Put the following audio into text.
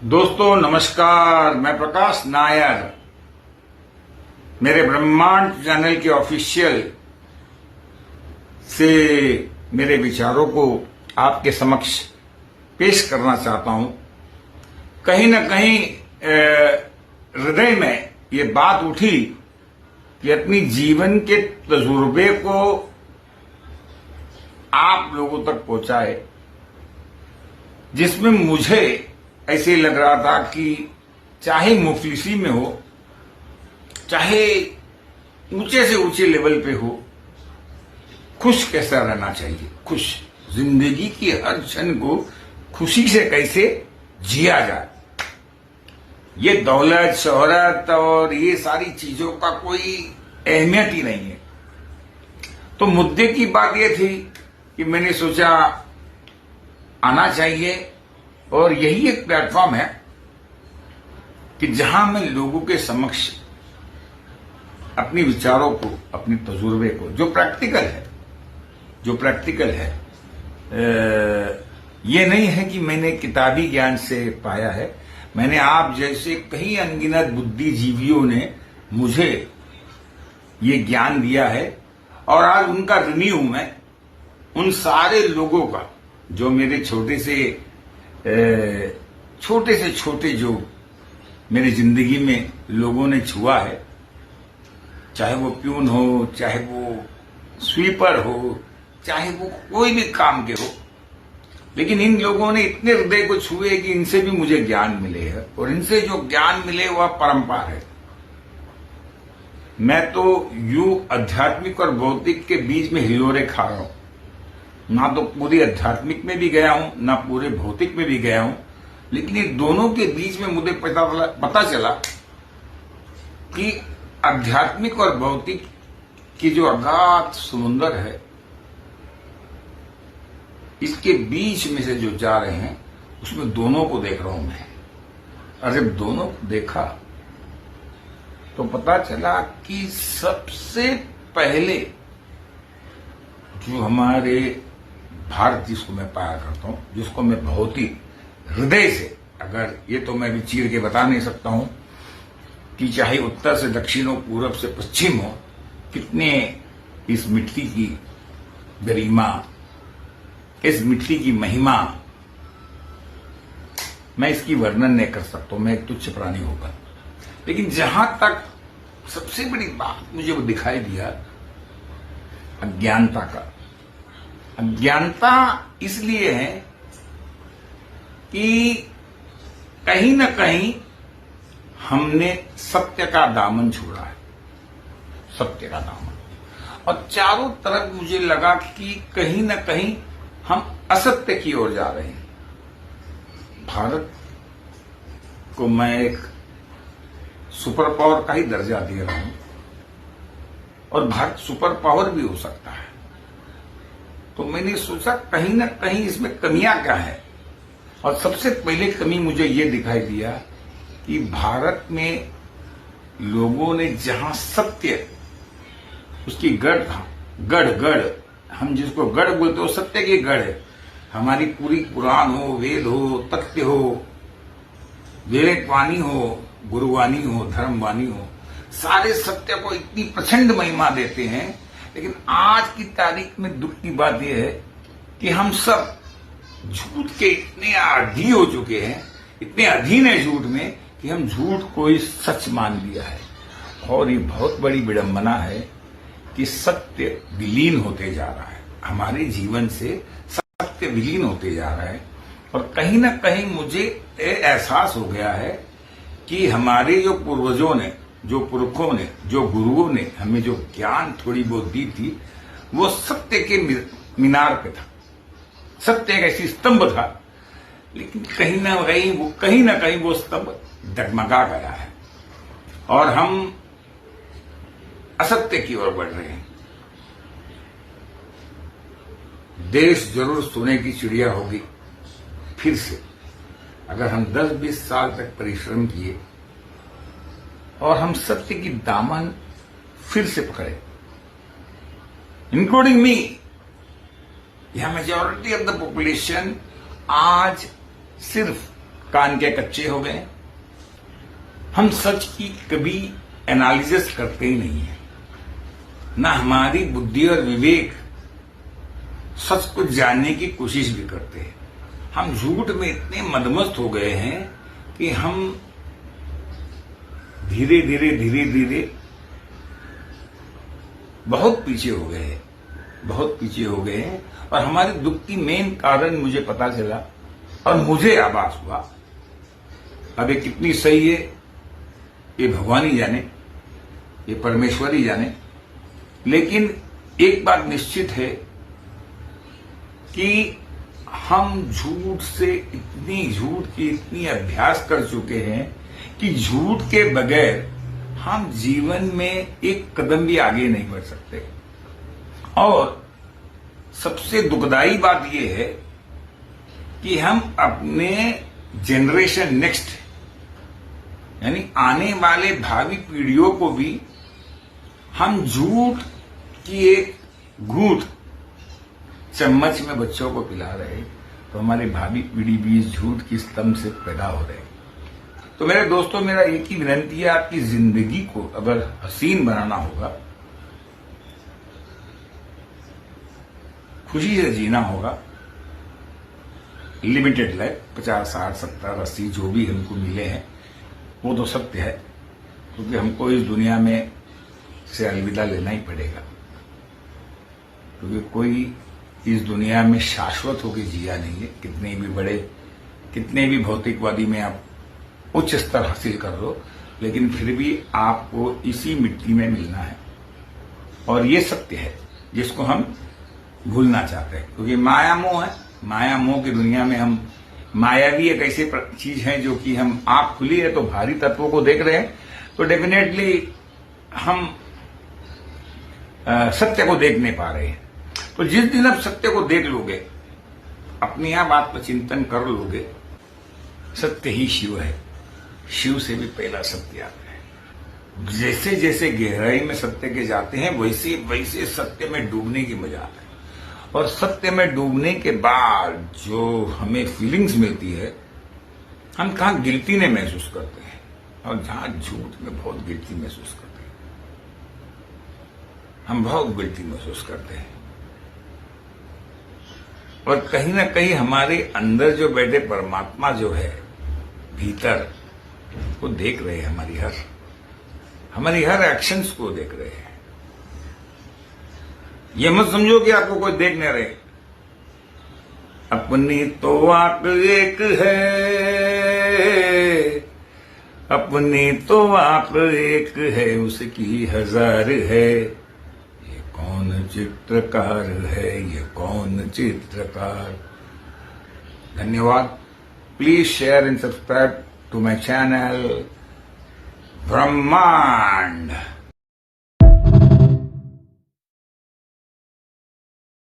दोस्तों नमस्कार, मैं प्रकाश नायर मेरे ब्रह्मांड चैनल के ऑफिशियल से मेरे विचारों को आपके समक्ष पेश करना चाहता हूं। कहीं न कहीं हृदय में ये बात उठी कि अपनी जीवन के तजुर्बे को आप लोगों तक पहुंचाए, जिसमें मुझे ऐसे लग रहा था कि चाहे मुफलिसी में हो, चाहे ऊंचे से ऊंचे लेवल पे हो, खुश कैसा रहना चाहिए। खुश जिंदगी की हर क्षण को खुशी से कैसे जिया जाए। ये दौलत, शोहरत और ये सारी चीजों का कोई अहमियत ही नहीं है। तो मुद्दे की बात ये थी कि मैंने सोचा आना चाहिए, और यही एक प्लेटफॉर्म है कि जहां मैं लोगों के समक्ष अपने विचारों को, अपने तजुर्बे को, जो प्रैक्टिकल है, ये नहीं है कि मैंने किताबी ज्ञान से पाया है। मैंने आप जैसे कई अनगिनत बुद्धिजीवियों ने मुझे ये ज्ञान दिया है, और आज उनका ऋणी हूं मैं, उन सारे लोगों का जो मेरे छोटे से छोटे जो मेरी जिंदगी में लोगों ने छुआ है, चाहे वो प्यून हो, चाहे वो स्वीपर हो, चाहे वो कोई भी काम के हो, लेकिन इन लोगों ने इतने हृदय को छुए कि इनसे भी मुझे ज्ञान मिले है, और इनसे जो ज्ञान मिले वह परंपार है। मैं तो यूं आध्यात्मिक और भौतिक के बीच में हिलोरे खा रहा हूं। ना तो पूरी आध्यात्मिक में भी गया हूं, ना पूरे भौतिक में भी गया हूं, लेकिन ये दोनों के बीच में मुझे पता चला कि आध्यात्मिक और भौतिक की जो अगाध समुंदर है, इसके बीच में से जो जा रहे हैं, उसमें दोनों को देख रहा हूं मैं। और जब दोनों को देखा तो पता चला कि सबसे पहले जो हमारे भारत, जिसको मैं पाया करता हूं, जिसको मैं भौतिक हृदय से, अगर ये तो मैं भी चीर के बता नहीं सकता हूं कि चाहे उत्तर से दक्षिण हो, पूरब से पश्चिम हो, कितने इस मिट्टी की गरिमा, इस मिट्टी की महिमा, मैं इसकी वर्णन नहीं कर सकता हूं। मैं एक तुच्छ प्राणी होगा, लेकिन जहां तक सबसे बड़ी बात मुझे वो दिखाई दिया, अज्ञानता का। अज्ञानता इसलिए है कि कहीं न कहीं हमने सत्य का दामन छोड़ा है, सत्य का दामन, और चारों तरफ मुझे लगा कि कहीं न कहीं हम असत्य की ओर जा रहे हैं। भारत को मैं एक सुपर पावर का ही दर्जा दे रहा हूं, और भारत सुपर पावर भी हो सकता है। तो मैंने सोचा कहीं ना कहीं इसमें कमियां क्या है, और सबसे पहले कमी मुझे ये दिखाई दिया कि भारत में लोगों ने जहां सत्य, उसकी गढ़, हम जिसको गढ़ बोलते हो, सत्य की गढ़ है। हमारी पूरी पुराण हो, वेद हो, तथ्य हो, वेदवाणी हो, गुरुवाणी हो, धर्मवाणी हो, सारे सत्य को इतनी प्रचंड महिमा देते हैं। लेकिन आज की तारीख में दुख की बात यह है कि हम सब झूठ के इतने आदी हो चुके हैं, इतने अधीन है झूठ में, कि हम झूठ को ही सच मान लिया है। और ये बहुत बड़ी विडंबना है कि सत्य विलीन होते जा रहा है, हमारे जीवन से सत्य विलीन होते जा रहा है। और कहीं ना कहीं मुझे एहसास हो गया है कि हमारे जो पूर्वजों ने, जो पुरखों ने, जो गुरुओं ने हमें जो ज्ञान थोड़ी बहुत दी थी, वो सत्य के मीनार पे था, सत्य एक ऐसी स्तंभ था। लेकिन कहीं ना कहीं वो स्तंभ डगमगा गया है, और हम असत्य की ओर बढ़ रहे हैं। देश जरूर सोने की चिड़िया होगी फिर से, अगर हम 10-20 साल तक परिश्रम किए और हम सत्य की दामन फिर से पकड़े, इंक्लूडिंग मी। यह मेजॉरिटी ऑफ द पॉपुलेशन आज सिर्फ कान के कच्चे हो गए। हम सच की कभी एनालिसिस करते ही नहीं है, ना हमारी बुद्धि और विवेक सच को जानने की कोशिश भी करते हैं। हम झूठ में इतने मदमस्त हो गए हैं कि हम धीरे धीरे बहुत पीछे हो गए हैं, बहुत पीछे हो गए हैं। और हमारे दुख की मेन कारण मुझे पता चला और मुझे आभास हुआ, अब ये कितनी सही है ये भगवान ही जाने, ये परमेश्वर ही जाने, लेकिन एक बात निश्चित है कि हम झूठ से झूठ की इतनी अभ्यास कर चुके हैं कि झूठ के बगैर हम जीवन में एक कदम भी आगे नहीं बढ़ सकते। और सबसे दुखदाई बात यह है कि हम अपने जनरेशन नेक्स्ट यानी आने वाले भावी पीढ़ियों को भी हम झूठ की एक घूंट चम्मच में बच्चों को पिला रहे हैं, तो हमारी भावी पीढ़ी भी इस झूठ की स्तंभ से पैदा हो रहे हैं। तो मेरे दोस्तों, मेरा एक ही विनती है, आपकी जिंदगी को अगर हसीन बनाना होगा, खुशी से जीना होगा, लिमिटेड लाइफ 50, 60, 70, 80 जो भी हमको मिले हैं वो तो सत्य है, क्योंकि हमको इस दुनिया में से अलविदा लेना ही पड़ेगा, क्योंकि कोई इस दुनिया में शाश्वत होकर जिया नहीं है। कितने भी भौतिकवादी में आप उच्च स्तर हासिल कर लो, लेकिन फिर भी आपको इसी मिट्टी में मिलना है। और ये सत्य है जिसको हम भूलना चाहते हैं, क्योंकि माया मोह है। माया मोह की दुनिया में हम माया भी एक ऐसी चीज है जो कि हम आंख खुली है तो भारी तत्वों को देख रहे हैं, तो डेफिनेटली हम सत्य को देख नहीं पा रहे हैं। तो जिस दिन आप सत्य को देख लोगे, अपनी आप आत्मचिंतन कर लोगे, सत्य ही शिव है, शिव से भी पहला सत्य आता है। जैसे जैसे गहराई में सत्य के जाते हैं वैसे वैसे सत्य में डूबने की मजा आता है। और सत्य में डूबने के बाद जो हमें फीलिंग्स मिलती है, हम कहाँ गिल्टी ने महसूस करते हैं, और जहां झूठ में बहुत गिल्टी महसूस करते हैं, हम बहुत गिल्टी महसूस करते हैं। और कहीं ना कहीं हमारे अंदर जो बैठे परमात्मा जो है भीतर, वो देख रहे हैं हमारी हर एक्शंस को देख रहे हैं। ये मत समझो कि आपको कोई देख नहीं रहे। अपनी तो आंख एक है, अपनी तो आंख एक है, उसकी हजार है। ये कौन चित्रकार है, ये कौन चित्रकार। धन्यवाद। Please share and subscribe to my channel Brahmand.